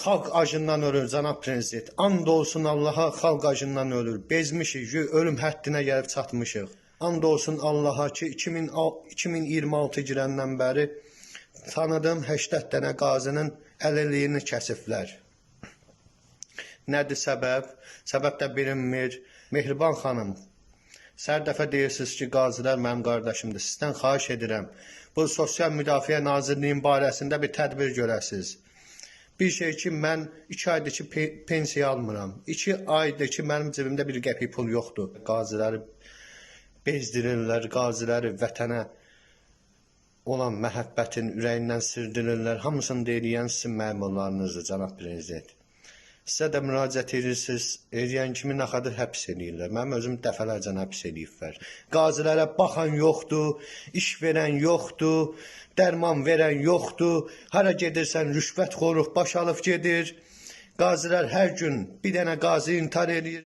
Xalq acından ölür cənab prezident. And olsun Allaha, xalq acından ölür. Bezmişik, ölüm həddinə gəlib çatmışıq. And olsun Allaha ki 2026 girəndən bəri tanıdığım 80 dənə qazinin əlilliyini kəsiblər. Nədir səbəb? Səbəb də bilinmir. Mehriban xanım, hər dəfə deyirsiniz ki, qazilər mənim qardaşımdır. Sizdən xahiş edirəm, bu Sosial Müdafiə Nazirliyinin barəsində bir tədbir görəsiniz. Bir şey ki, mən 2 aydır ki, pensiya almıram. 2 aydır ki, mənim cibimdə bir qəpik pul yoxdur. Qaziləri bezdirirlər, qaziləri vətənə olan məhəbbətin ürəyindən sirdirirlər. Hamısını deyilən sizin məmurlarınızdır, cənab prezident. Sizə də müraciət edirsiniz, eləyən kimi naxadır həbs edirlər. Mənim özüm dəfələrcə həbs ediblər. Qazilərə baxan yoxdur, iş verən yoxdur, dərman verən yoxdur. Hara gedirsən rüşvət xoruq baş alıb gedir. Qazilər hər gün bir dənə qazi intihar edir.